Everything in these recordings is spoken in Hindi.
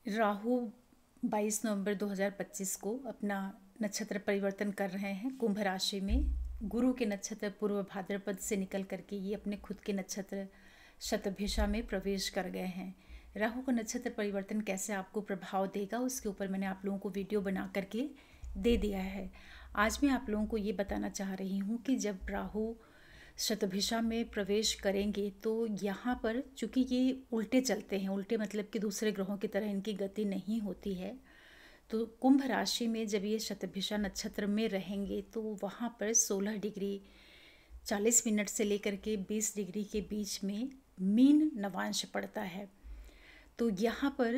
राहु 22 नवंबर 2025 को अपना नक्षत्र परिवर्तन कर रहे हैं कुंभ राशि में। गुरु के नक्षत्र पूर्व भाद्रपद से निकल करके ये अपने खुद के नक्षत्र शतभिषा में प्रवेश कर गए हैं। राहु का नक्षत्र परिवर्तन कैसे आपको प्रभाव देगा उसके ऊपर मैंने आप लोगों को वीडियो बना करके दे दिया है। आज मैं आप लोगों को ये बताना चाह रही हूँ कि जब राहु शतभिषा में प्रवेश करेंगे तो यहाँ पर चूँकि ये उल्टे चलते हैं, उल्टे मतलब कि दूसरे ग्रहों की तरह इनकी गति नहीं होती है, तो कुंभ राशि में जब ये शतभिषा नक्षत्र में रहेंगे तो वहाँ पर 16 डिग्री 40 मिनट से लेकर के 20 डिग्री के बीच में मीन नवांश पड़ता है। तो यहाँ पर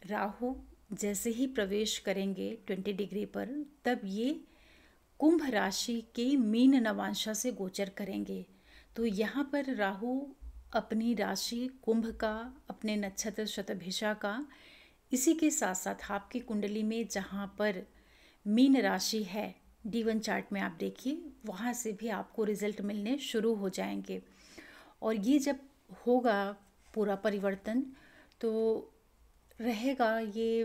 राहु जैसे ही प्रवेश करेंगे 20 डिग्री पर, तब ये कुंभ राशि के मीन नवांशा से गोचर करेंगे। तो यहाँ पर राहु अपनी राशि कुंभ का, अपने नक्षत्र शतभिषा का, इसी के साथ साथ आपकी कुंडली में जहाँ पर मीन राशि है D1 चार्ट में आप देखिए, वहाँ से भी आपको रिजल्ट मिलने शुरू हो जाएंगे। और ये जब होगा पूरा परिवर्तन तो रहेगा ये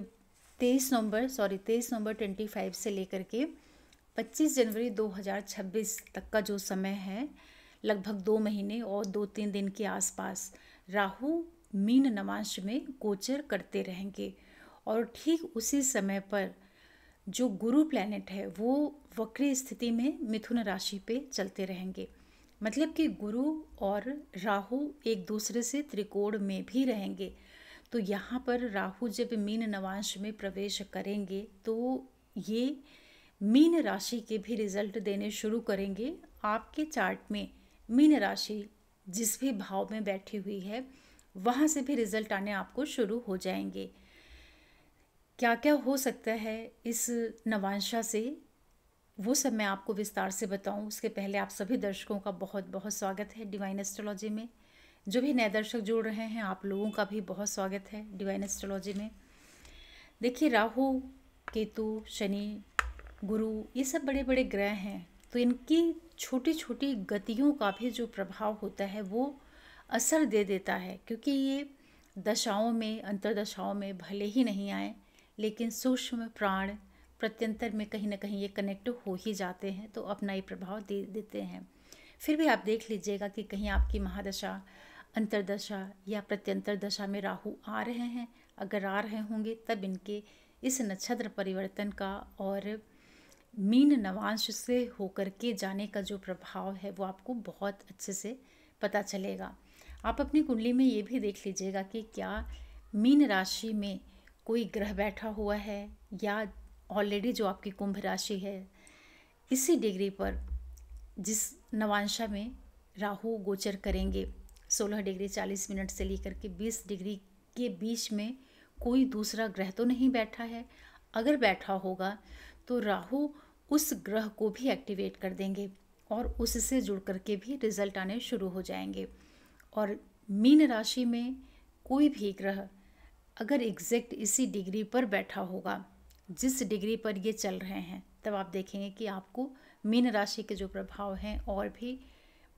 23 नवंबर 25 से लेकर के 25 जनवरी 2026 तक का जो समय है, लगभग 2 महीने और 2-3 दिन के आसपास राहु मीन नवांश में गोचर करते रहेंगे। और ठीक उसी समय पर जो गुरु प्लैनेट है वो वक्री स्थिति में मिथुन राशि पे चलते रहेंगे। मतलब कि गुरु और राहु एक दूसरे से त्रिकोण में भी रहेंगे। तो यहाँ पर राहु जब मीन नवांश में प्रवेश करेंगे तो ये मीन राशि के भी रिजल्ट देने शुरू करेंगे। आपके चार्ट में मीन राशि जिस भी भाव में बैठी हुई है वहाँ से भी रिजल्ट आने आपको शुरू हो जाएंगे। क्या क्या हो सकता है इस नवांशा से, वो सब मैं आपको विस्तार से बताऊं। उसके पहले आप सभी दर्शकों का बहुत बहुत स्वागत है डिवाइन एस्ट्रोलॉजी में। जो भी नए दर्शक जुड़ रहे हैं आप लोगों का भी बहुत स्वागत है डिवाइन एस्ट्रोलॉजी में। देखिए, राहु, केतु, शनि, गुरु, ये सब बड़े बड़े ग्रह हैं, तो इनकी छोटी छोटी गतियों का भी जो प्रभाव होता है वो असर दे देता है। क्योंकि ये दशाओं में, अंतर्दशाओं में भले ही नहीं आए, लेकिन सूक्ष्म प्राण प्रत्यंतर में कहीं ना कहीं ये कनेक्ट हो ही जाते हैं, तो अपना ये प्रभाव दे देते हैं। फिर भी आप देख लीजिएगा कि कहीं आपकी महादशा, अंतर्दशा या प्रत्यंतर दशा में राहु आ रहे हैं। अगर आ रहे होंगे तब इनके इस नक्षत्र परिवर्तन का और मीन नवांश से होकर के जाने का जो प्रभाव है वो आपको बहुत अच्छे से पता चलेगा। आप अपनी कुंडली में ये भी देख लीजिएगा कि क्या मीन राशि में कोई ग्रह बैठा हुआ है या ऑलरेडी जो आपकी कुंभ राशि है इसी डिग्री पर जिस नवांशा में राहु गोचर करेंगे 16 डिग्री 40 मिनट से लेकर के 20 डिग्री के बीच में कोई दूसरा ग्रह तो नहीं बैठा है। अगर बैठा होगा तो राहु उस ग्रह को भी एक्टिवेट कर देंगे और उससे जुड़ करके भी रिजल्ट आने शुरू हो जाएंगे। और मीन राशि में कोई भी ग्रह अगर एग्जैक्ट इसी डिग्री पर बैठा होगा जिस डिग्री पर ये चल रहे हैं, तब आप देखेंगे कि आपको मीन राशि के जो प्रभाव हैं और भी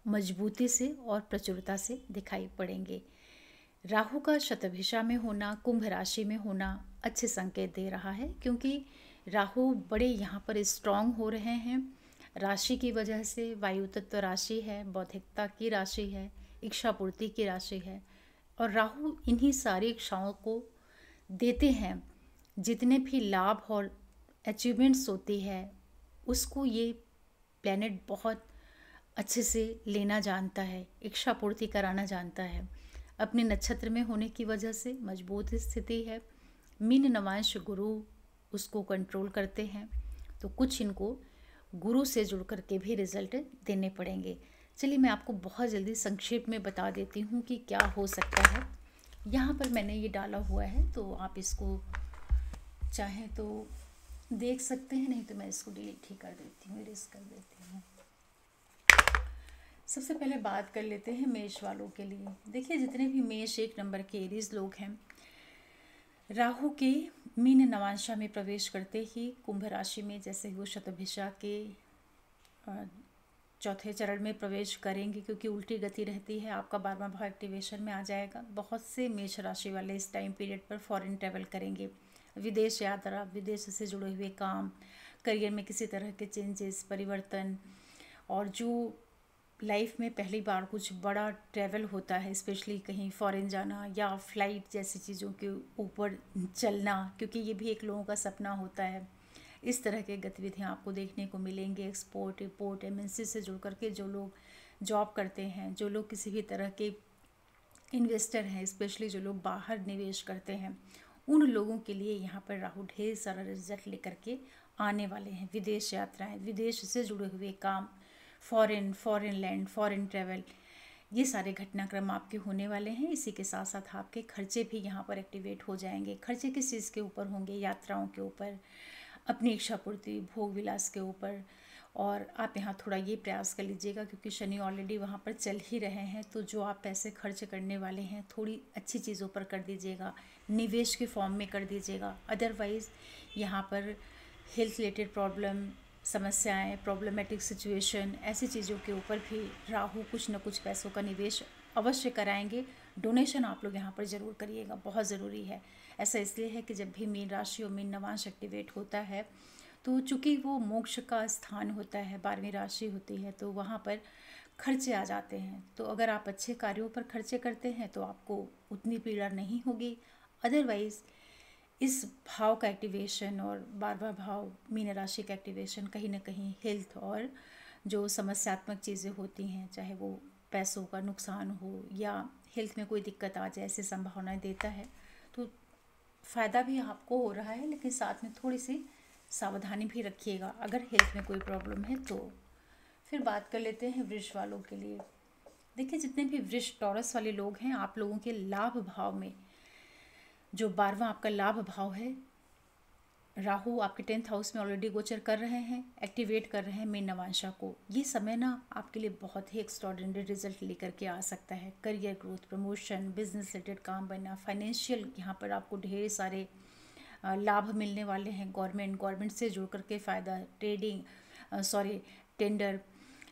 मजबूती से और प्रचुरता से दिखाई पड़ेंगे। राहु का शतभिषा में होना, कुंभ राशि में होना अच्छे संकेत दे रहा है, क्योंकि राहु बड़े यहाँ पर स्ट्रांग हो रहे हैं। राशि की वजह से वायु तत्व राशि है, बौद्धिकता की राशि है, इच्छा पूर्ति की राशि है, और राहु इन्हीं सारी इच्छाओं को देते हैं। जितने भी लाभ और अचीवमेंट्स होती है उसको ये प्लैनेट बहुत अच्छे से लेना जानता है, इच्छा पूर्ति कराना जानता है। अपने नक्षत्र में होने की वजह से मजबूत स्थिति है। मीन नवांश गुरु उसको कंट्रोल करते हैं, तो कुछ इनको गुरु से जुड़ करके भी रिजल्ट देने पड़ेंगे। चलिए मैं आपको बहुत जल्दी संक्षेप में बता देती हूँ कि क्या हो सकता है। यहाँ पर मैंने ये डाला हुआ है तो आप इसको चाहें तो देख सकते हैं, नहीं तो मैं इसको डिलीट ही कर देती हूँ, इरेज कर देती हूँ। सबसे पहले बात कर लेते हैं मेष वालों के लिए। देखिए, जितने भी मेष 1 नंबर के एरीज लोग हैं, राहु के मीन नवांशा में प्रवेश करते ही कुंभ राशि में जैसे वो शतभिषा के चौथे चरण में प्रवेश करेंगे, क्योंकि उल्टी गति रहती है। आपका 12वां भाव एक्टिवेशन में आ जाएगा। बहुत से मेष राशि वाले इस टाइम पीरियड पर फॉरेन ट्रैवल करेंगे, विदेश यात्रा, विदेश से जुड़े हुए काम, करियर में किसी तरह के चेंजेस, परिवर्तन, और जो लाइफ में पहली बार कुछ बड़ा ट्रैवल होता है, स्पेशली कहीं फॉरेन जाना या फ्लाइट जैसी चीज़ों के ऊपर चलना, क्योंकि ये भी एक लोगों का सपना होता है। इस तरह के गतिविधियाँ आपको देखने को मिलेंगे। एक्सपोर्ट, इंपोर्ट, एमएनसी से जुड़ करके जो लोग जॉब करते हैं, जो लोग किसी भी तरह के इन्वेस्टर हैं, स्पेशली जो लोग बाहर निवेश करते हैं, उन लोगों के लिए यहाँ पर राहु ढेर सारा रिजल्ट लेकर के आने वाले हैं। विदेश यात्राएं, विदेश से जुड़े हुए काम, फॉरेन लैंड, फॉरेन ट्रैवल, ये सारे घटनाक्रम आपके होने वाले हैं। इसी के साथ साथ आपके खर्चे भी यहाँ पर एक्टिवेट हो जाएंगे। खर्चे किस चीज़ के ऊपर होंगे? यात्राओं के ऊपर, अपनी इच्छा पूर्ति, भोग विलास के ऊपर। और आप यहाँ थोड़ा ये प्रयास कर लीजिएगा, क्योंकि शनि ऑलरेडी वहाँ पर चल ही रहे हैं, तो जो आप पैसे खर्च करने वाले हैं थोड़ी अच्छी चीज़ों पर कर दीजिएगा, निवेश के फॉर्म में कर दीजिएगा। अदरवाइज़ यहाँ पर हेल्थ रिलेटेड प्रॉब्लम, समस्याएं, प्रॉब्लमेटिक सिचुएशन, ऐसी चीज़ों के ऊपर भी राहु कुछ न कुछ पैसों का निवेश अवश्य कराएंगे। डोनेशन आप लोग यहाँ पर ज़रूर करिएगा, बहुत ज़रूरी है। ऐसा इसलिए है कि जब भी मीन राशि और मीन नवांश एक्टिवेट होता है, तो चूँकि वो मोक्ष का स्थान होता है, 12वीं राशि होती है, तो वहाँ पर खर्चे आ जाते हैं। तो अगर आप अच्छे कार्यों पर खर्चे करते हैं तो आपको उतनी पीड़ा नहीं होगी। अदरवाइज़ इस भाव का एक्टिवेशन और 12वां भाव मीन राशि का एक्टिवेशन कहीं ना कहीं हेल्थ और जो समस्यात्मक चीज़ें होती हैं, चाहे वो पैसों का नुकसान हो या हेल्थ में कोई दिक्कत आ जाए, ऐसी संभावनाएं देता है। तो फ़ायदा भी आपको हो रहा है, लेकिन साथ में थोड़ी सी सावधानी भी रखिएगा अगर हेल्थ में कोई प्रॉब्लम है तो। फिर बात कर लेते हैं वृष वालों के लिए। देखिए, जितने भी वृष टॉरस वाले लोग हैं, आप लोगों के लाभ भाव में जो 12वां आपका लाभ भाव है, राहु आपके 10th हाउस में ऑलरेडी गोचर कर रहे हैं, एक्टिवेट कर रहे हैं मीन नवांशा को। ये समय ना आपके लिए बहुत ही एक्स्ट्रॉर्डिनरी रिजल्ट लेकर के आ सकता है। Career growth, promotion, business related काम बनना, फाइनेंशियल यहाँ पर आपको ढेर सारे लाभ मिलने वाले हैं। गवर्नमेंट से जुड़ करके फ़ायदा, टेंडर,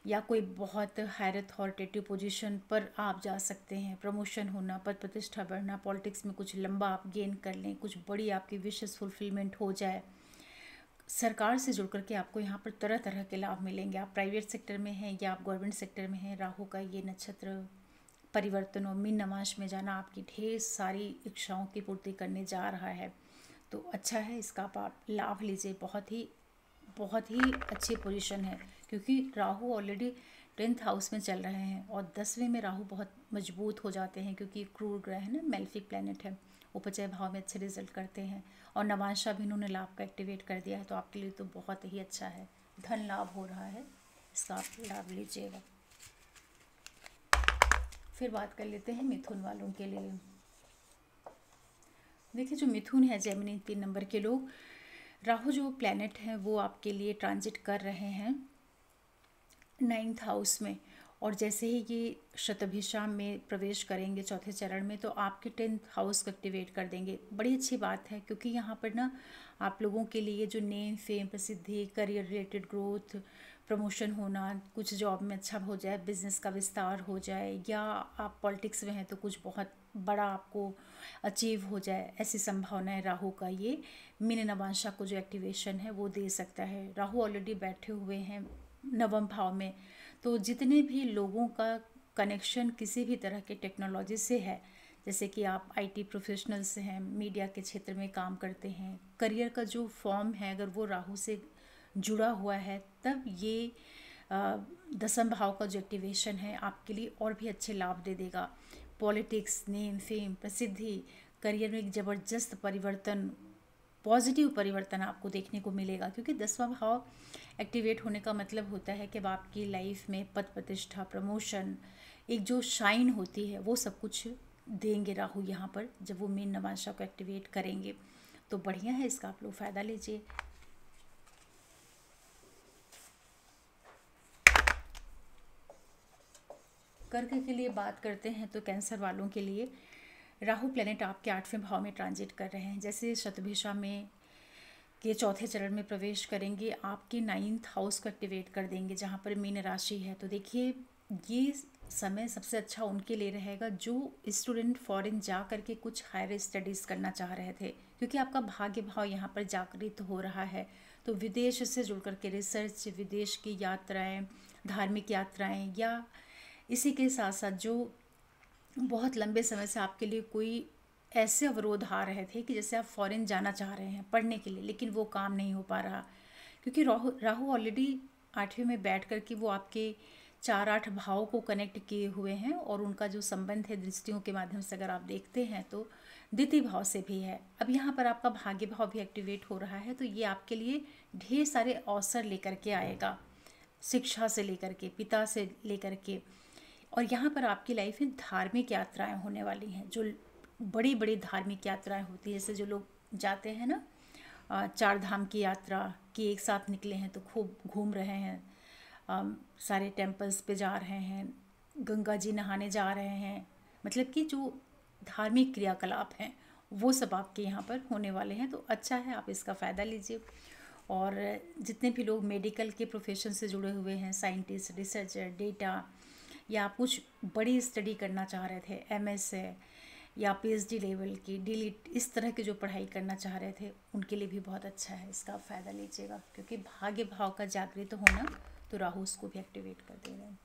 या कोई बहुत हायर अथॉरिटेटिव पोजीशन पर आप जा सकते हैं। प्रमोशन होना, पद प्रतिष्ठा बढ़ना, पॉलिटिक्स में कुछ लंबा आप गेन कर लें, कुछ बड़ी आपकी विशेष फुलफिलमेंट हो जाए। सरकार से जुड़ करके आपको यहाँ पर तरह तरह के लाभ मिलेंगे। आप प्राइवेट सेक्टर में हैं या आप गवर्नमेंट सेक्टर में हैं, राहु का ये नक्षत्र परिवर्तन और मीन नवांश में जाना आपकी ढेर सारी इच्छाओं की पूर्ति करने जा रहा है। तो अच्छा है, इसका आप लाभ लीजिए। बहुत ही अच्छी पोजीशन है, क्योंकि राहु ऑलरेडी 10th हाउस में चल रहे हैं और 10वें में राहु बहुत मजबूत हो जाते हैं, क्योंकि क्रूर ग्रह है ना, मेलेफिक प्लैनेट है, उपचय भाव में अच्छे रिजल्ट करते हैं। और नवांशा भी इन्होंने लाभ का एक्टिवेट कर दिया है, तो आपके लिए तो बहुत ही अच्छा है। धन लाभ हो रहा है, इसका आप लाभ लीजिएगा। फिर बात कर लेते हैं मिथुन वालों के लिए। देखिए, जो मिथुन है, जेमिनी 3 नंबर के लोग, राहु जो प्लैनेट हैं वो आपके लिए ट्रांजिट कर रहे हैं 9th हाउस में, और जैसे ही ये शतभिषा में प्रवेश करेंगे चौथे चरण में, तो आपके 10th हाउस को एक्टिवेट कर देंगे। बड़ी अच्छी बात है, क्योंकि यहाँ पर ना आप लोगों के लिए जो नेम, फेम, प्रसिद्धि, करियर रिलेटेड ग्रोथ, प्रमोशन होना, कुछ जॉब में अच्छा हो जाए, बिजनेस का विस्तार हो जाए, या आप पॉलिटिक्स में हैं तो कुछ बहुत बड़ा आपको अचीव हो जाए, ऐसी संभावनाएं राहु का ये मीन नवांशा को जो एक्टिवेशन है वो दे सकता है। राहु ऑलरेडी बैठे हुए हैं 9वें भाव में, तो जितने भी लोगों का कनेक्शन किसी भी तरह के टेक्नोलॉजी से है, जैसे कि आप आईटी प्रोफेशनल्स हैं, मीडिया के क्षेत्र में काम करते हैं, करियर का जो फॉर्म है अगर वो राहु से जुड़ा हुआ है, तब ये 10वें भाव का जो एक्टिवेशन है आपके लिए और भी अच्छे लाभ दे देगा। पॉलिटिक्स, नेम, फेम, प्रसिद्धि, करियर में एक ज़बरदस्त परिवर्तन, पॉजिटिव परिवर्तन आपको देखने को मिलेगा, क्योंकि 10वां भाव एक्टिवेट होने का मतलब होता है कि अब आपकी लाइफ में पद प्रतिष्ठा, प्रमोशन, एक जो शाइन होती है वो सब कुछ देंगे राहु यहाँ पर, जब वो मीन नवांशा को एक्टिवेट करेंगे। तो बढ़िया है, इसका आप लोग फ़ायदा लीजिए। कर्क के लिए बात करते हैं तो कैंसर वालों के लिए राहु प्लेनेट आपके 8वें भाव में ट्रांजिट कर रहे हैं। जैसे शतभिषा में के चौथे चरण में प्रवेश करेंगे, आपके 9th हाउस को एक्टिवेट कर देंगे जहाँ पर मीन राशि है। तो देखिए ये समय सबसे अच्छा उनके लिए रहेगा जो स्टूडेंट फॉरेन जा करके कुछ हायर स्टडीज़ करना चाह रहे थे, क्योंकि आपका भाग्य भाव यहाँ पर जागृत हो रहा है। तो विदेश से जुड़ करके रिसर्च, विदेश की यात्राएं, धार्मिक यात्राएं, या इसी के साथ साथ जो बहुत लंबे समय से आपके लिए कोई ऐसे अवरोध आ रहे थे कि जैसे आप फॉरेन जाना चाह रहे हैं पढ़ने के लिए, लेकिन वो काम नहीं हो पा रहा, क्योंकि राहु ऑलरेडी 8वें में बैठ कर के वो आपके 4-8 भाव को कनेक्ट किए हुए हैं, और उनका जो संबंध है दृष्टियों के माध्यम से अगर आप देखते हैं तो द्वितीय भाव से भी है। अब यहाँ पर आपका भाग्य भाव भी एक्टिवेट हो रहा है, तो ये आपके लिए ढेर सारे अवसर लेकर के आएगा, शिक्षा से लेकर के, पिता से लेकर के। और यहाँ पर आपकी लाइफ में धार्मिक यात्राएं होने वाली हैं, जो बड़ी बड़ी धार्मिक यात्राएं होती है, जैसे जो लोग जाते हैं ना 4 धाम की यात्रा कि एक साथ निकले हैं तो खूब घूम रहे हैं, सारे टेम्पल्स पे जा रहे हैं, गंगा जी नहाने जा रहे हैं, मतलब कि जो धार्मिक क्रियाकलाप हैं वो सब आपके यहाँ पर होने वाले हैं। तो अच्छा है, आप इसका फ़ायदा लीजिए। और जितने भी लोग मेडिकल के प्रोफेशन से जुड़े हुए हैं, साइंटिस्ट, रिसर्चर, डेटा, या आप कुछ बड़ी स्टडी करना चाह रहे थे, MS है या PhD लेवल की, DLET, इस तरह की जो पढ़ाई करना चाह रहे थे, उनके लिए भी बहुत अच्छा है, इसका फ़ायदा लीजिएगा, क्योंकि भाग्य भाव का जागृत होना तो राहु उसको भी एक्टिवेट कर दे रहे हैं।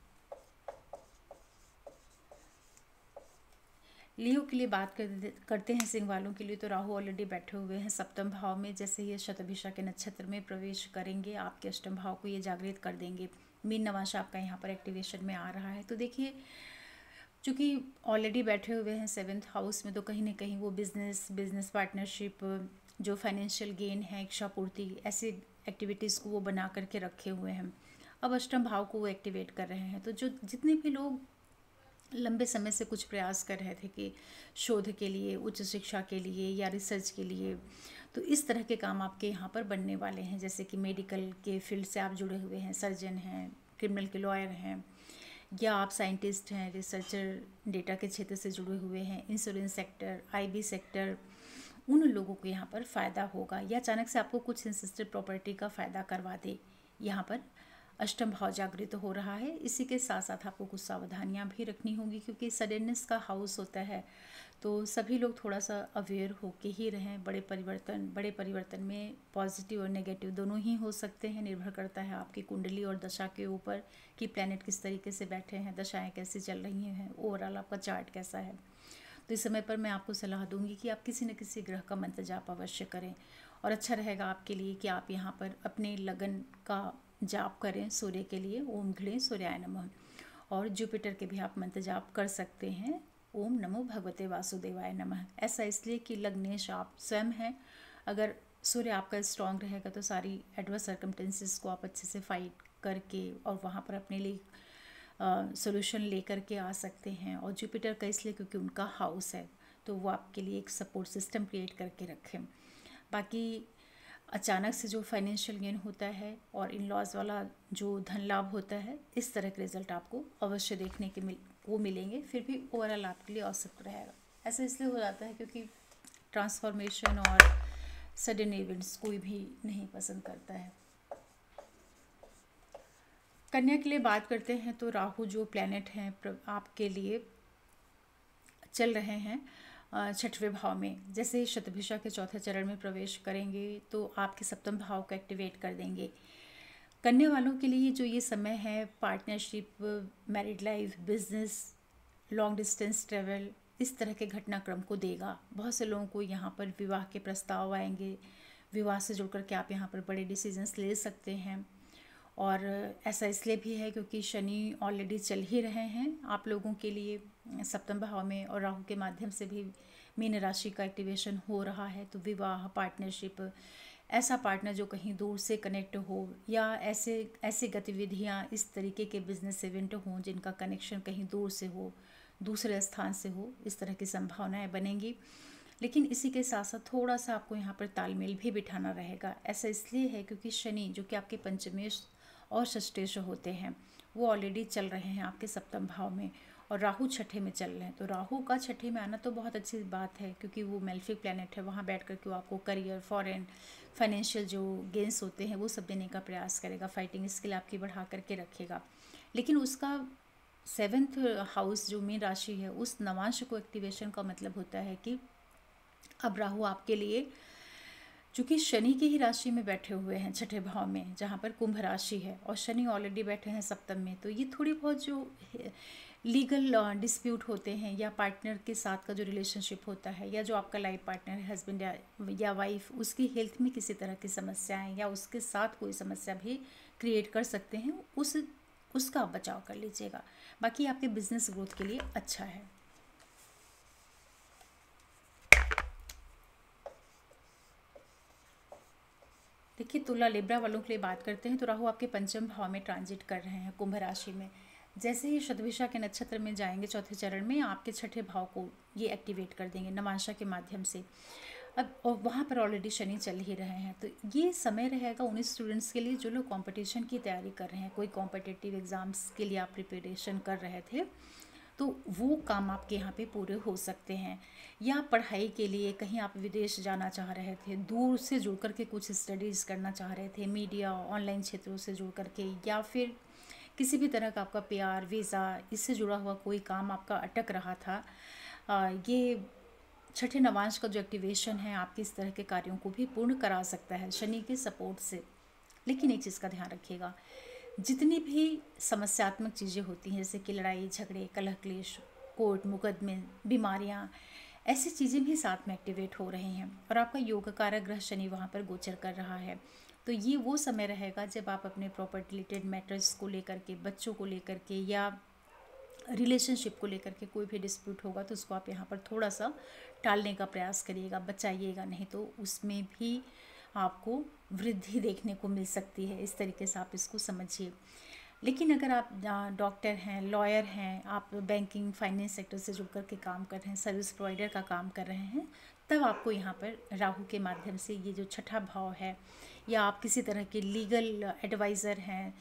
लियो के लिए बात करते हैं, सिंह वालों के लिए। तो राहु ऑलरेडी बैठे हुए हैं सप्तम भाव में, जैसे ये शतभिषा के नक्षत्र में प्रवेश करेंगे आपके अष्टम भाव को ये जागृत कर देंगे। मीन नवांश आपका यहाँ पर एक्टिवेशन में आ रहा है। तो देखिए चूँकि ऑलरेडी बैठे हुए हैं 7th हाउस में, तो कहीं ना कहीं वो बिजनेस पार्टनरशिप, जो फाइनेंशियल गेन है, इच्छा पूर्ति, ऐसी एक्टिविटीज़ को वो बना करके रखे हुए हैं। अब अष्टम भाव को वो एक्टिवेट कर रहे हैं। तो जो जितने भी लोग लंबे समय से कुछ प्रयास कर रहे थे कि शोध के लिए, उच्च शिक्षा के लिए या रिसर्च के लिए, तो इस तरह के काम आपके यहाँ पर बनने वाले हैं। जैसे कि मेडिकल के फील्ड से आप जुड़े हुए हैं, सर्जन हैं, क्रिमिनल के लॉयर हैं, या आप साइंटिस्ट हैं, रिसर्चर, डेटा के क्षेत्र से जुड़े हुए हैं, इंश्योरेंस सेक्टर, IB सेक्टर, उन लोगों को यहाँ पर फ़ायदा होगा। या अचानक से आपको कुछ इंसिस्टेड प्रॉपर्टी का फ़ायदा करवा दे, यहाँ पर अष्टम भाव जागृत हो रहा है। इसी के साथ साथ आपको कुछ सावधानियां भी रखनी होगी, क्योंकि सडननेस का हाउस होता है, तो सभी लोग थोड़ा सा अवेयर होके ही रहें। बड़े परिवर्तन में पॉजिटिव और नेगेटिव दोनों ही हो सकते हैं, निर्भर करता है आपकी कुंडली और दशा के ऊपर कि प्लैनेट किस तरीके से बैठे हैं, दशाएं कैसी चल रही हैं, ओवरऑल आपका चार्ट कैसा है। तो इस समय पर मैं आपको सलाह दूंगी कि आप किसी न किसी ग्रह का मंत्र जाप अवश्य करें, और अच्छा रहेगा आपके लिए कि आप यहाँ पर अपने लगन का जाप करें। सूर्य के लिए ओम घृ सूर्याय नमः, और जुपिटर के भी आप मंत्र जाप कर सकते हैं, ओम नमो भगवते वासुदेवाय नमः। ऐसा इसलिए कि लग्नेश आप स्वयं हैं। अगर सूर्य आपका स्ट्रांग रहेगा तो सारी एडवर्स सर्कमटेंसेस को आप अच्छे से फाइट करके और वहाँ पर अपने लिए सोल्यूशन लेकर के आ सकते हैं। और जुपिटर का इसलिए क्योंकि उनका हाउस है, तो वो आपके लिए एक सपोर्ट सिस्टम क्रिएट करके रखें। बाकी अचानक से जो फाइनेंशियल गेन होता है और इन लॉज वाला जो धन लाभ होता है, इस तरह के रिजल्ट आपको अवश्य देखने के मिलेंगे। फिर भी ओवरऑल आपके लिए औसत रहेगा। ऐसा इसलिए हो जाता है क्योंकि ट्रांसफॉर्मेशन और सडन इवेंट्स कोई भी नहीं पसंद करता है। कन्या के लिए बात करते हैं तो राहु जो प्लैनेट हैं आपके लिए चल रहे हैं 6वें भाव में। जैसे शतभिषा के चौथे चरण में प्रवेश करेंगे तो आपके सप्तम भाव को एक्टिवेट कर देंगे। कन्या वालों के लिए जो ये समय है, partnership, married life, business, long distance travel, इस तरह के घटनाक्रम को देगा। बहुत से लोगों को यहाँ पर विवाह के प्रस्ताव आएंगे, विवाह से जुड़ कर के आप यहाँ पर बड़े डिसीजंस ले सकते हैं। और ऐसा इसलिए भी है क्योंकि शनि ऑलरेडी चल ही रहे हैं आप लोगों के लिए सप्तम भाव में, और राहु के माध्यम से भी मीन राशि का एक्टिवेशन हो रहा है। तो विवाह, पार्टनरशिप, ऐसा पार्टनर जो कहीं दूर से कनेक्ट हो, या ऐसे गतिविधियाँ, इस तरीके के बिजनेस इवेंट हों जिनका कनेक्शन कहीं दूर से हो, दूसरे स्थान से हो, इस तरह की संभावनाएं बनेंगी। लेकिन इसी के साथ साथ थोड़ा सा आपको यहाँ पर तालमेल भी बिठाना रहेगा। ऐसा इसलिए है क्योंकि शनि जो कि आपके पंचमेश और षष्ठेश होते हैं, वो ऑलरेडी चल रहे हैं आपके सप्तम भाव में, और राहु छठे में चल रहे हैं, तो राहु का छठे में आना तो बहुत अच्छी बात है, क्योंकि वो मेलेफिक प्लैनेट है। वहाँ बैठ कर के वो आपको करियर, फॉरेन, फाइनेंशियल जो गेंस होते हैं वो सब देने का प्रयास करेगा, फाइटिंग स्किल आपकी बढ़ा करके रखेगा। लेकिन उसका 7th हाउस जो मीन राशि है, उस नवांश को एक्टिवेशन का मतलब होता है कि अब राहु आपके लिए, चूँकि शनि की ही राशि में बैठे हुए हैं छठे भाव में, जहाँ पर कुंभ राशि है, और शनि ऑलरेडी बैठे हैं सप्तम में, तो ये थोड़ी बहुत जो लीगल डिस्प्यूट होते हैं या पार्टनर के साथ का जो रिलेशनशिप होता है, या जो आपका लाइफ पार्टनर है, हस्बैंड या वाइफ, उसकी हेल्थ में किसी तरह की समस्याएं या उसके साथ कोई समस्या भी क्रिएट कर सकते हैं, उसका आप बचाव कर लीजिएगा। बाकी आपके बिजनेस ग्रोथ के लिए अच्छा है। देखिए, तुला लिब्रा वालों के लिए बात करते हैं तो राहु आपके पंचम भाव में ट्रांजिट कर रहे हैं कुंभ राशि में। जैसे ही शतभिषा के नक्षत्र में जाएंगे चौथे चरण में, आपके छठे भाव को ये एक्टिवेट कर देंगे नवांशा के माध्यम से। अब और वहाँ पर ऑलरेडी शनि चल ही रहे हैं, तो ये समय रहेगा उन स्टूडेंट्स के लिए जो लोग कंपटीशन की तैयारी कर रहे हैं, कोई कॉम्पिटिटिव एग्ज़ाम्स के लिए आप प्रिपरेशन कर रहे थे, तो वो काम आपके यहाँ पे पूरे हो सकते हैं। या पढ़ाई के लिए कहीं आप विदेश जाना चाह रहे थे, दूर से जुड़ कर के कुछ स्टडीज़ करना चाह रहे थे, मीडिया ऑनलाइन क्षेत्रों से जुड़ कर के, या फिर किसी भी तरह का आपका PR, वीज़ा, इससे जुड़ा हुआ कोई काम आपका अटक रहा था, ये छठे नवांश का जो एक्टिवेशन है आपके इस तरह के कार्यों को भी पूर्ण करा सकता है शनि के सपोर्ट से। लेकिन एक चीज़ का ध्यान रखिएगा, जितनी भी समस्यात्मक चीज़ें होती हैं, जैसे कि लड़ाई झगड़े, कलह क्लेश, कोर्ट मुकदमे, बीमारियाँ, ऐसी चीज़ें भी साथ में एक्टिवेट हो रही हैं, और आपका योग कारक ग्रह शनि वहाँ पर गोचर कर रहा है। तो ये वो समय रहेगा जब आप अपने प्रॉपर्टी रिलेटेड मैटर्स को लेकर के, बच्चों को लेकर के, या रिलेशनशिप को लेकर के कोई भी डिस्प्यूट होगा तो उसको आप यहाँ पर थोड़ा सा टालने का प्रयास करिएगा, बचाइएगा, नहीं तो उसमें भी आपको वृद्धि देखने को मिल सकती है। इस तरीके से आप इसको समझिए। लेकिन अगर आप डॉक्टर हैं, लॉयर हैं, आप बैंकिंग फाइनेंस सेक्टर से जुड़ कर के काम कर रहे हैं, सर्विस प्रोवाइडर का काम कर रहे हैं, तब आपको यहाँ पर राहु के माध्यम से ये जो छठा भाव है, या आप किसी तरह के लीगल एडवाइज़र हैं,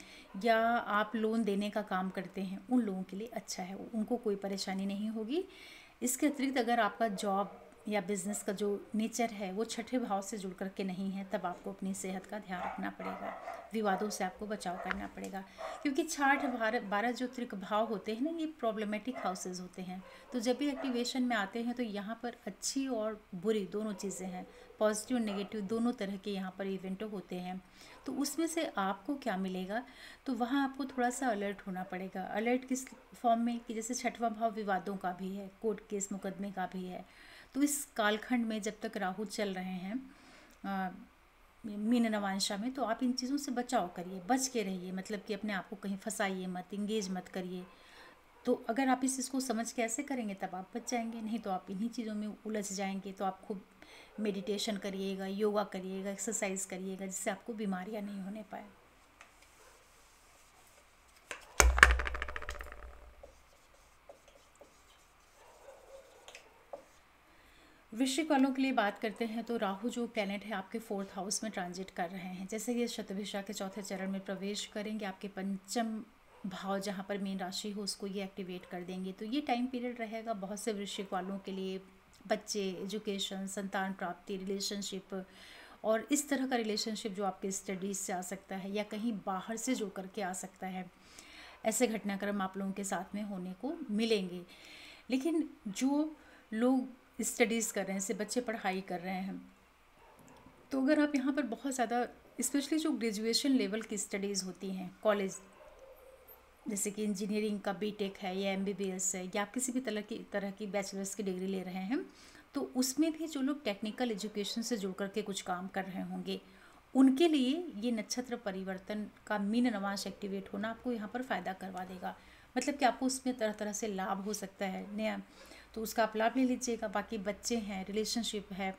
या आप लोन देने का काम करते हैं, उन लोगों के लिए अच्छा है, उनको कोई परेशानी नहीं होगी। इसके अतिरिक्त अगर आपका जॉब या बिज़नेस का जो नेचर है वो छठे भाव से जुड़ करके नहीं है, तब आपको अपनी सेहत का ध्यान रखना पड़ेगा, विवादों से आपको बचाव करना पड़ेगा, क्योंकि 12 जो त्रिक भाव होते हैं ना, ये प्रॉब्लमेटिक हाउसेज होते हैं। तो जब भी एक्टिवेशन में आते हैं तो यहाँ पर अच्छी और बुरी दोनों चीज़ें हैं, पॉजिटिव और नेगेटिव दोनों तरह के यहाँ पर इवेंट होते हैं। तो उसमें से आपको क्या मिलेगा, तो वहाँ आपको थोड़ा सा अलर्ट होना पड़ेगा। अलर्ट किस फॉर्म में, कि जैसे छठवां भाव विवादों का भी है, कोर्ट केस मुकदमे का भी है। तो इस कालखंड में जब तक राहु चल रहे हैं मीन नवांशा में, तो आप इन चीज़ों से बचाव करिए, बच के रहिए, मतलब कि अपने आप को कहीं फंसाइए मत, इंगेज मत करिए। तो अगर आप इस चीज़ को समझ के ऐसे करेंगे तब आप बच जाएंगे, नहीं तो आप इन्हीं चीज़ों में उलझ जाएंगे। तो आप खूब मेडिटेशन करिएगा, योगा करिएगा, एक्सरसाइज करिएगा, जिससे आपको बीमारियां नहीं होने पाए। वृश्चिक वालों के लिए बात करते हैं तो राहु जो प्लैनेट है आपके 4th हाउस में ट्रांजिट कर रहे हैं। जैसे ये शतभिषा के चौथे चरण में प्रवेश करेंगे, आपके पंचम भाव जहाँ पर मीन राशि हो उसको ये एक्टिवेट कर देंगे। तो ये टाइम पीरियड रहेगा बहुत से वृश्चिक वालों के लिए, बच्चे, एजुकेशन, संतान प्राप्ति, रिलेशनशिप, और इस तरह का रिलेशनशिप जो आपके स्टडीज़ से आ सकता है या कहीं बाहर से जुड़ करके आ सकता है। ऐसे घटनाक्रम आप लोगों के साथ में होने को मिलेंगे। लेकिन जो लोग स्टडीज़ कर रहे हैं, जैसे बच्चे पढ़ाई कर रहे हैं, तो अगर आप यहाँ पर बहुत ज़्यादा, स्पेशली जो ग्रेजुएशन लेवल की स्टडीज़ होती हैं कॉलेज, जैसे कि इंजीनियरिंग का बीटेक है या MBBS है, या आप किसी भी तरह की बैचलर्स की डिग्री ले रहे हैं, तो उसमें भी जो लोग टेक्निकल एजुकेशन से जुड़ करके कुछ काम कर रहे होंगे, उनके लिए ये नक्षत्र परिवर्तन का मीन नवांश एक्टिवेट होना आपको यहाँ पर फ़ायदा करवा देगा। मतलब कि आपको उसमें तरह तरह से लाभ हो सकता है नया, तो उसका आप लाभ ले लीजिएगा। बाकी बच्चे हैं, रिलेशनशिप है,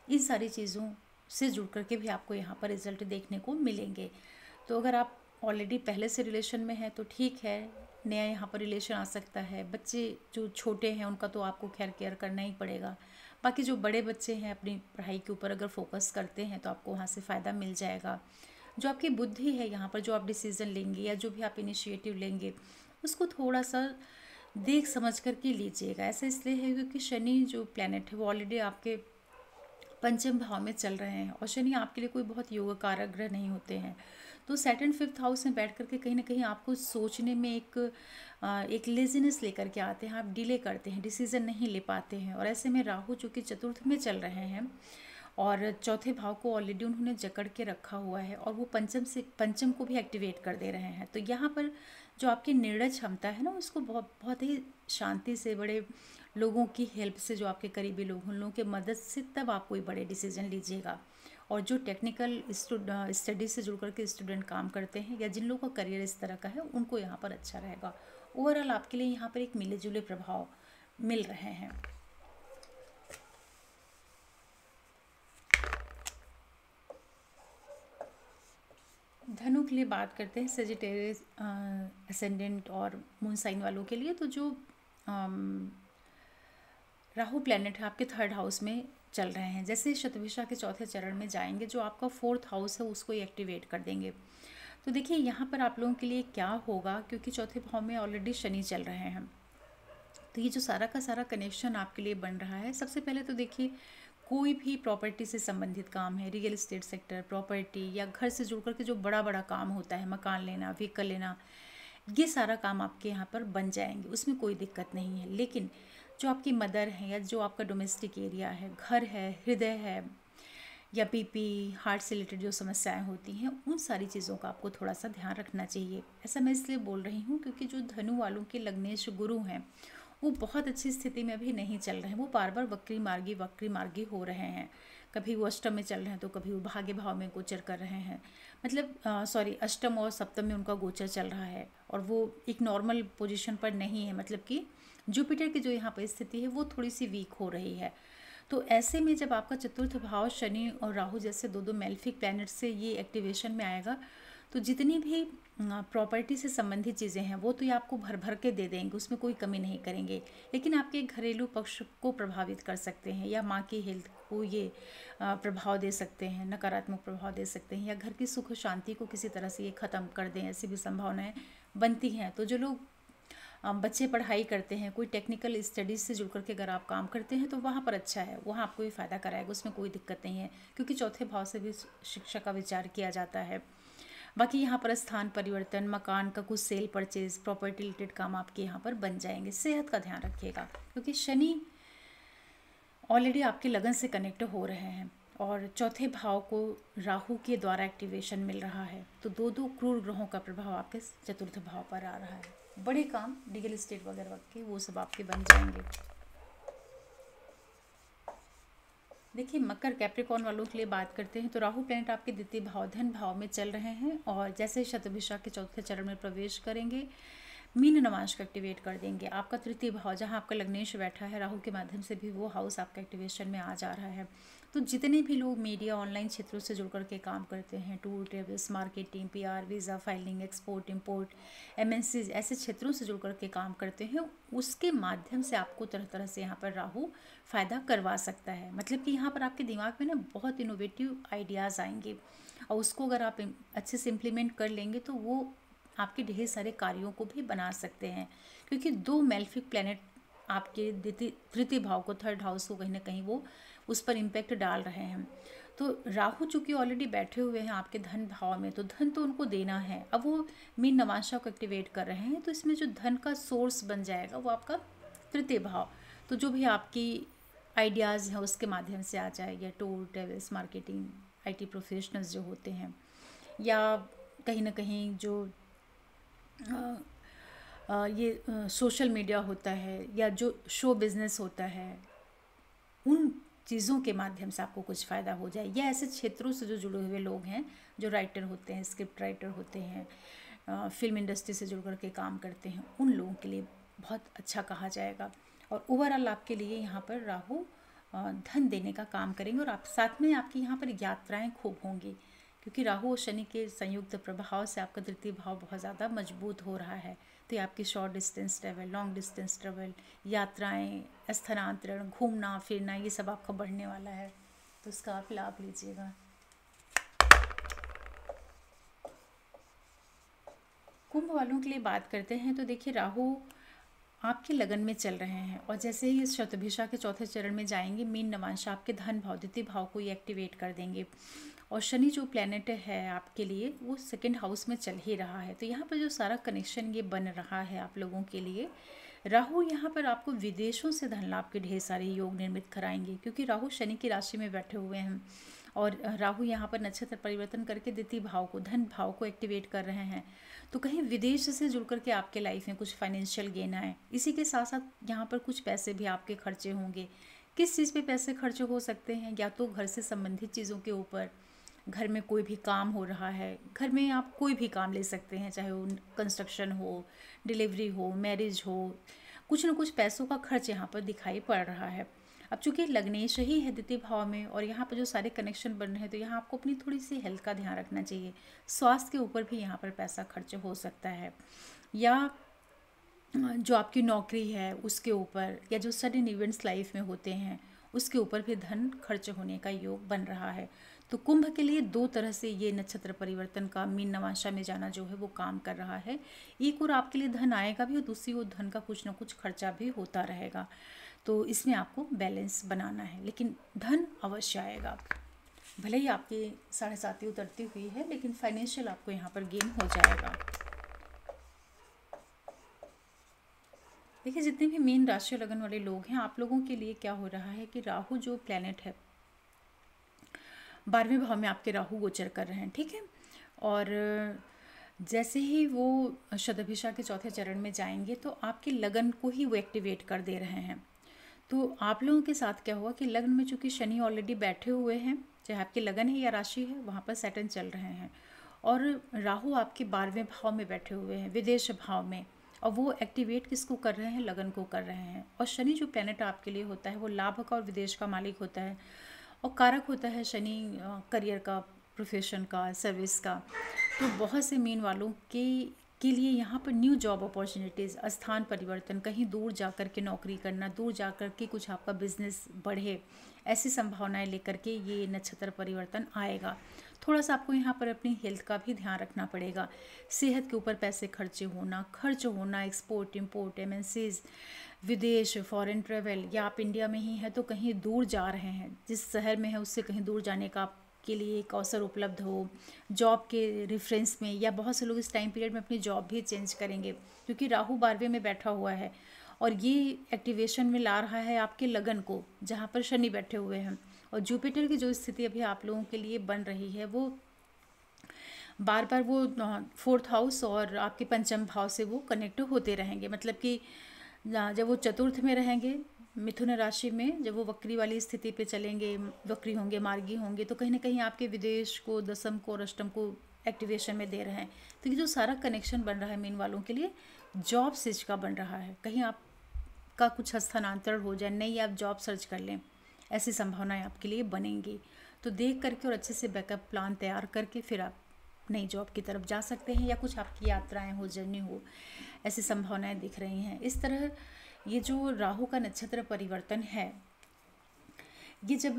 इन सारी चीज़ों से जुड़ करके भी आपको यहाँ पर रिजल्ट देखने को मिलेंगे। तो अगर आप ऑलरेडी पहले से रिलेशन में है तो ठीक है, नया यहाँ पर रिलेशन आ सकता है। बच्चे जो छोटे हैं उनका तो आपको खैर केयर करना ही पड़ेगा। बाकी जो बड़े बच्चे हैं अपनी पढ़ाई के ऊपर अगर फोकस करते हैं तो आपको वहाँ से फ़ायदा मिल जाएगा। जो आपकी बुद्धि है यहाँ पर, जो आप डिसीज़न लेंगे या जो भी आप इनिशिएटिव लेंगे, उसको थोड़ा सा देख समझ कर के लीजिएगा। ऐसा इसलिए है क्योंकि शनि जो प्लैनेट है वो ऑलरेडी आपके पंचम भाव में चल रहे हैं और शनि आपके लिए कोई बहुत योग कारक ग्रह नहीं होते हैं। तो सैटर्न फिफ्थ हाउस में बैठ करके कहीं ना कहीं आपको सोचने में एक लेजीनेस लेकर के आते हैं, आप डिले करते हैं, डिसीजन नहीं ले पाते हैं। और ऐसे में राहु जो कि चतुर्थ में चल रहे हैं और चौथे भाव को ऑलरेडी उन्होंने जकड़ के रखा हुआ है और वो पंचम को भी एक्टिवेट कर दे रहे हैं। तो यहाँ पर जो आपकी निर्णय क्षमता है ना, उसको बहुत बहुत ही शांति से, बड़े लोगों की हेल्प से, जो आपके करीबी लोग उन लोगों के मदद से तब आप कोई बड़े डिसीजन लीजिएगा। और जो टेक्निकल स्टडी से जुड़ कर के स्टूडेंट काम करते हैं या जिन लोगों का करियर इस तरह का है, उनको यहाँ पर अच्छा रहेगा। ओवरऑल आपके लिए यहाँ पर एक मिले जुले प्रभाव मिल रहे हैं। धनु के लिए बात करते हैं, सेजिटेरियस असेंडेंट और मून साइन वालों के लिए। तो जो राहु प्लैनेट है आपके थर्ड हाउस में चल रहे हैं, जैसे शतभिषा के चौथे चरण में जाएंगे जो आपका फोर्थ हाउस है उसको एक्टिवेट कर देंगे। तो देखिए यहाँ पर आप लोगों के लिए क्या होगा, क्योंकि चौथे भाव में ऑलरेडी शनि चल रहे हैं। तो ये जो सारा का सारा कनेक्शन आपके लिए बन रहा है, सबसे पहले तो देखिए कोई भी प्रॉपर्टी से संबंधित काम है, रियल एस्टेट सेक्टर, प्रॉपर्टी या घर से जुड़ कर के जो बड़ा बड़ा काम होता है, मकान लेना, व्हीकल लेना, ये सारा काम आपके यहाँ पर बन जाएंगे, उसमें कोई दिक्कत नहीं है। लेकिन जो आपकी मदर है या जो आपका डोमेस्टिक एरिया है, घर है, हृदय है या बीपी, हार्ट से रिलेटेड जो समस्याएं होती हैं, उन सारी चीज़ों का आपको थोड़ा सा ध्यान रखना चाहिए। ऐसा मैं इसलिए बोल रही हूँ क्योंकि जो धनु वालों के लग्नेश गुरु हैं वो बहुत अच्छी स्थिति में अभी नहीं चल रहे हैं, वो बार बार वक्री मार्गी हो रहे हैं। कभी वो अष्टम में चल रहे हैं तो कभी वो भाग्य भाव में गोचर कर रहे हैं, मतलब अष्टम और सप्तम में उनका गोचर चल रहा है और वो एक नॉर्मल पोजीशन पर नहीं है, मतलब कि जुपिटर की जो यहाँ पर स्थिति है वो थोड़ी सी वीक हो रही है। तो ऐसे में जब आपका चतुर्थ भाव शनि और राहु जैसे दो मेलेफिक प्लैनेट से ये एक्टिवेशन में आएगा, तो जितनी भी प्रॉपर्टी से संबंधित चीज़ें हैं वो तो ये आपको भर भर के दे देंगे, उसमें कोई कमी नहीं करेंगे। लेकिन आपके घरेलू पक्ष को प्रभावित कर सकते हैं या माँ की हेल्थ को ये प्रभाव दे सकते हैं, नकारात्मक प्रभाव दे सकते हैं, या घर की सुख शांति को किसी तरह से ये ख़त्म कर दें, ऐसी भी संभावनाएं बनती हैं। तो जो लोग बच्चे पढ़ाई करते हैं, कोई टेक्निकल स्टडीज़ से जुड़ करके अगर आप काम करते हैं तो वहाँ पर अच्छा है, वहाँ आपको भी फ़ायदा कराएगा, उसमें कोई दिक्कत नहीं है, क्योंकि चौथे भाव से भी शिक्षा का विचार किया जाता है। बाकी यहाँ पर स्थान परिवर्तन, मकान का कुछ सेल परचेज, प्रॉपर्टी रिलेटेड काम आपके यहाँ पर बन जाएंगे। सेहत का ध्यान रखिएगा क्योंकि शनि ऑलरेडी आपके लगन से कनेक्ट हो रहे हैं और चौथे भाव को राहु के द्वारा एक्टिवेशन मिल रहा है। तो दो क्रूर ग्रहों का प्रभाव आपके चतुर्थ भाव पर आ रहा है। बड़े काम रियल एस्टेट वगैरह के वो सब आपके बन जाएंगे। देखिए मकर कैप्रिकॉर्न वालों के लिए बात करते हैं तो राहु प्लैनेट आपके द्वितीय भाव धन भाव में चल रहे हैं और जैसे शतभिषा के चौथे चरण में प्रवेश करेंगे मीन नवांश को एक्टिवेट कर देंगे। आपका तृतीय भाव जहां आपका लग्नेश बैठा है, राहु के माध्यम से भी वो हाउस आपका एक्टिवेशन में आ जा रहा है। तो जितने भी लोग मीडिया ऑनलाइन क्षेत्रों से जुड़ करके काम करते हैं, tour travels, marketing, PR, visa filing, export import, MNCs, ऐसे क्षेत्रों से जुड़ करके काम करते हैं, उसके माध्यम से आपको तरह तरह से यहाँ पर राहु फ़ायदा करवा सकता है। मतलब कि यहाँ पर आपके दिमाग में ना बहुत इनोवेटिव आइडियाज़ आएंगे और उसको अगर आप अच्छे से इम्प्लीमेंट कर लेंगे तो वो आपके ढेर सारे कार्यों को भी बना सकते हैं, क्योंकि दो मेलेफिक प्लैनेट आपके तृतीय भाव को, थर्ड हाउस को कहीं ना कहीं वो उस पर इम्पैक्ट डाल रहे हैं। तो राहु चूँकि ऑलरेडी बैठे हुए हैं आपके धन भाव में, तो धन तो उनको देना है। अब वो मीन नवांशा को एक्टिवेट कर रहे हैं तो इसमें जो धन का सोर्स बन जाएगा वो आपका तृतीय भाव। तो जो भी आपकी आइडियाज़ हैं उसके माध्यम से आ जाए, या tour travels, marketing, IT professionals जो होते हैं, या कहीं ना कहीं जो ये सोशल मीडिया होता है या जो शो बिज़नेस होता है, उन चीज़ों के माध्यम से आपको कुछ फ़ायदा हो जाए, या ऐसे क्षेत्रों से जो जुड़े हुए लोग हैं, जो राइटर होते हैं, स्क्रिप्ट राइटर होते हैं, फिल्म इंडस्ट्री से जुड़ कर के काम करते हैं, उन लोगों के लिए बहुत अच्छा कहा जाएगा। और ओवरऑल आपके लिए यहाँ पर राहु धन देने का काम करेंगे और आप साथ में आपकी यहाँ पर यात्राएं खूब होंगी, क्योंकि राहु और शनि के संयुक्त प्रभाव से आपका तृतीय भाव बहुत ज़्यादा मजबूत हो रहा है। तो ये आपकी short distance travel, long distance travel, यात्राएं, स्थानांतरण, घूमना फिरना, ये सब आपका बढ़ने वाला है, तो इसका आप लाभ लीजिएगा। कुंभ वालों के लिए बात करते हैं तो देखिए राहु आपके लगन में चल रहे हैं और जैसे ही इस शतभिषा के चौथे चरण में जाएंगे, मीन नवांश आपके धन भाव द्वितीय भाव को ये एक्टिवेट कर देंगे। और शनि जो प्लेनेट है आपके लिए वो सेकंड हाउस में चल ही रहा है। तो यहाँ पर जो सारा कनेक्शन ये बन रहा है आप लोगों के लिए, राहु यहाँ पर आपको विदेशों से धन लाभ के ढेर सारे योग निर्मित कराएंगे, क्योंकि राहु शनि की राशि में बैठे हुए हैं और राहु यहाँ पर नक्षत्र परिवर्तन करके द्वितीय भाव को, धन भाव को एक्टिवेट कर रहे हैं। तो कहीं विदेश से जुड़ करके आपके लाइफ में कुछ फाइनेंशियल गेन आए। इसी के साथ साथ यहाँ पर कुछ पैसे भी आपके खर्चे होंगे। किस चीज़ पे पैसे खर्च हो सकते हैं? या तो घर से संबंधित चीज़ों के ऊपर, घर में कोई भी काम हो रहा है, घर में आप कोई भी काम ले सकते हैं, चाहे वो कंस्ट्रक्शन हो, डिलीवरी हो, मैरिज हो, कुछ ना कुछ पैसों का खर्च यहाँ पर दिखाई पड़ रहा है। अब चूंकि लग्नेश ही है द्वितीय भाव में और यहाँ पर जो सारे कनेक्शन बन रहे हैं, तो यहाँ आपको अपनी थोड़ी सी हेल्थ का ध्यान रखना चाहिए। स्वास्थ्य के ऊपर भी यहाँ पर पैसा खर्च हो सकता है, या जो आपकी नौकरी है उसके ऊपर, या जो सडन इवेंट्स लाइफ में होते हैं उसके ऊपर भी धन खर्च होने का योग बन रहा है। तो कुंभ के लिए दो तरह से ये नक्षत्र परिवर्तन का मीन नवांशा में जाना जो है वो काम कर रहा है। एक और आपके लिए धन आएगा भी और दूसरी ओर धन का कुछ ना कुछ खर्चा भी होता रहेगा। तो इसमें आपको बैलेंस बनाना है, लेकिन धन अवश्य आएगा। भले ही आपकी 7.5 उतरती हुई है, लेकिन फाइनेंशियल आपको यहाँ पर गेन हो जाएगा। देखिए, जितने भी मीन राशि और लगन वाले लोग हैं, आप लोगों के लिए क्या हो रहा है कि राहु जो प्लेनेट है 12वें भाव में आपके राहु गोचर कर रहे हैं, ठीक है। और जैसे ही वो शतभिषा के चौथे चरण में जाएंगे तो आपके लगन को ही वो एक्टिवेट कर दे रहे हैं। तो आप लोगों के साथ क्या हुआ कि लग्न में चूंकि शनि ऑलरेडी बैठे हुए हैं, चाहे आपकी लगन है या राशि है, वहाँ पर सैटर्न चल रहे हैं, और राहु आपके 12वें भाव में बैठे हुए हैं, विदेश भाव में, और वो एक्टिवेट किसको कर रहे हैं? लगन को कर रहे हैं। और शनि जो प्लैनेट आपके लिए होता है वो लाभ का और विदेश का मालिक होता है, और कारक होता है शनि करियर का, प्रोफेशन का, सर्विस का। तो बहुत से मीन वालों के लिए यहाँ पर न्यू जॉब अपॉर्चुनिटीज़, स्थान परिवर्तन, कहीं दूर जाकर के नौकरी करना, दूर जाकर के कुछ आपका बिजनेस बढ़े, ऐसी संभावनाएं लेकर के ये नक्षत्र परिवर्तन आएगा। थोड़ा सा आपको यहाँ पर अपनी हेल्थ का भी ध्यान रखना पड़ेगा। सेहत के ऊपर पैसे खर्च होना, एक्सपोर्ट इम्पोर्ट, एमएनसीज, विदेश, फॉरेन ट्रेवल, या आप इंडिया में ही हैं तो कहीं दूर जा रहे हैं, जिस शहर में है उससे कहीं दूर जाने का के लिए एक अवसर उपलब्ध हो, जॉब के रेफरेंस में, या बहुत से लोग इस टाइम पीरियड में अपनी जॉब भी चेंज करेंगे, क्योंकि राहु 12वें में बैठा हुआ है और ये एक्टिवेशन में ला रहा है आपके लगन को, जहाँ पर शनि बैठे हुए हैं। और जुपिटर की जो स्थिति अभी आप लोगों के लिए बन रही है, वो बार बार वो 4th हाउस और आपके पंचम भाव से वो कनेक्ट होते रहेंगे। मतलब कि जब वो चतुर्थ में रहेंगे मिथुन राशि में, जब वो वक्री वाली स्थिति पे चलेंगे, वक्री होंगे, मार्गी होंगे, तो कहीं ना कहीं आपके विदेश को, दसम को और अष्टम को एक्टिवेशन में दे रहे हैं। तो ये जो सारा कनेक्शन बन रहा है मीन वालों के लिए, जॉब सर्च का बन रहा है। कहीं आपका कुछ स्थानांतरण हो जाए, नई आप जॉब सर्च कर लें, ऐसी संभावनाएं आपके लिए बनेंगी। तो देख करके और अच्छे से बैकअप प्लान तैयार करके फिर आप नई जॉब की तरफ जा सकते हैं, या कुछ आपकी यात्राएं हो, जर्नी हो, ऐसी संभावनाएं दिख रही हैं। इस तरह ये जो राहु का नक्षत्र परिवर्तन है, ये जब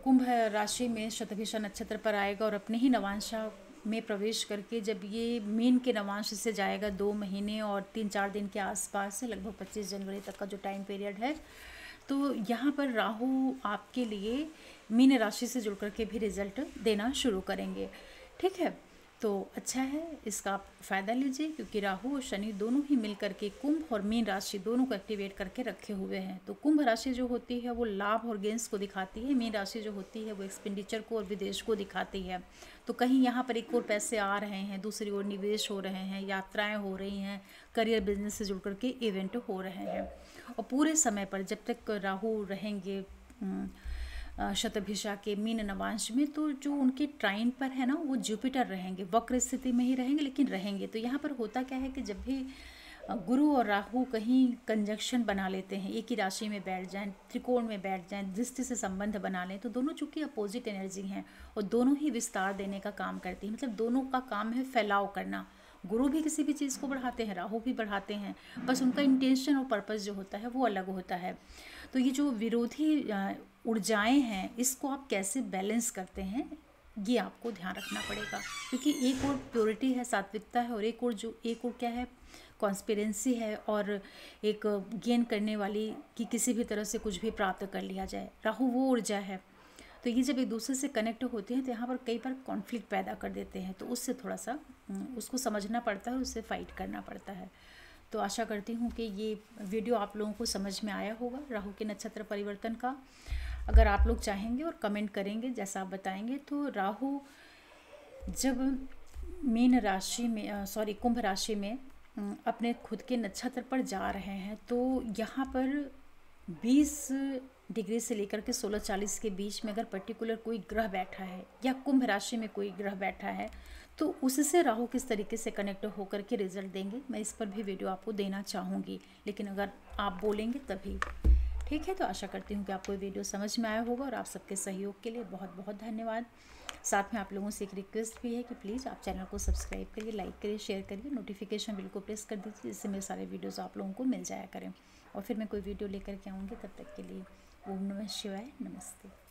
कुंभ राशि में शतभिषा नक्षत्र पर आएगा और अपने ही नवांशा में प्रवेश करके जब ये मीन के नवांश से जाएगा 2 महीने और 3-4 दिन के आसपास से, लगभग 25 जनवरी तक का जो टाइम पीरियड है, तो यहाँ पर राहु आपके लिए मीन राशि से जुड़ करके भी रिजल्ट देना शुरू करेंगे, ठीक है। तो अच्छा है, इसका आप फ़ायदा लीजिए, क्योंकि राहु और शनि दोनों ही मिल करके कुंभ और मीन राशि दोनों को एक्टिवेट करके रखे हुए हैं। तो कुंभ राशि जो होती है वो लाभ और गेंस को दिखाती है, मीन राशि जो होती है वो एक्सपेंडिचर को और विदेश को दिखाती है। तो कहीं यहाँ पर एक और पैसे आ रहे हैं, दूसरी ओर निवेश हो रहे हैं, यात्राएँ हो रही हैं, करियर बिजनेस से जुड़ करके इवेंट हो रहे हैं। और पूरे समय पर जब तक राहु रहेंगे शतभिषा के मीन नवांश में, तो जो उनके ट्राइन पर है ना, वो जुपिटर रहेंगे, वक्र स्थिति में ही रहेंगे, लेकिन रहेंगे। तो यहाँ पर होता क्या है कि जब भी गुरु और राहु कहीं कंजक्शन बना लेते हैं, एक ही राशि में बैठ जाएं, त्रिकोण में बैठ जाएं, दृष्टि से संबंध बना लें, तो दोनों चूंकि अपोजिट एनर्जी हैं और दोनों ही विस्तार देने का काम करती है। मतलब दोनों का काम है फैलाव करना। गुरु भी किसी भी चीज़ को बढ़ाते हैं, राहु भी बढ़ाते हैं, बस उनका इंटेंशन और पर्पस जो होता है वो अलग होता है। तो ये जो विरोधी ऊर्जाएं हैं, इसको आप कैसे बैलेंस करते हैं, ये आपको ध्यान रखना पड़ेगा, क्योंकि एक और प्योरिटी है, सात्विकता है, और एक और क्या है, कॉन्स्पिरेंसी है, और एक गेन करने वाली कि किसी भी तरह से कुछ भी प्राप्त कर लिया जाए। राहु वो ऊर्जा है। तो ये जब एक दूसरे से कनेक्ट होते हैं तो यहाँ पर कई बार कॉन्फ्लिक्ट पैदा कर देते हैं, तो उससे थोड़ा सा उसको समझना पड़ता है, उससे फाइट करना पड़ता है। तो आशा करती हूँ कि ये वीडियो आप लोगों को समझ में आया होगा राहु के नक्षत्र परिवर्तन का। अगर आप लोग चाहेंगे और कमेंट करेंगे जैसा आप बताएंगे, तो राहु जब मीन राशि में कुंभ राशि में अपने खुद के नक्षत्र पर जा रहे हैं, तो यहाँ पर 20 डिग्री से लेकर के 16:40 के बीच में अगर पर्टिकुलर कोई ग्रह बैठा है या कुंभ राशि में कोई ग्रह बैठा है, तो उससे राहु किस तरीके से कनेक्ट होकर के रिजल्ट देंगे, मैं इस पर भी वीडियो आपको देना चाहूँगी, लेकिन अगर आप बोलेंगे तभी। ठीक है, तो आशा करती हूँ कि आपको ये वीडियो समझ में आया होगा, और आप सबके सहयोग के लिए बहुत बहुत धन्यवाद। साथ में आप लोगों से एक रिक्वेस्ट भी है कि प्लीज़ आप चैनल को सब्सक्राइब करिए, लाइक करिए, शेयर करिए, नोटिफिकेशन बिल को प्रेस कर दीजिए, जिससे मेरे सारे वीडियोज़ आप लोगों को मिल जाया करें। और फिर मैं कोई वीडियो लेकर के आऊँगी, तब तक के लिए ओम नमः शिवाय, नमस्ते।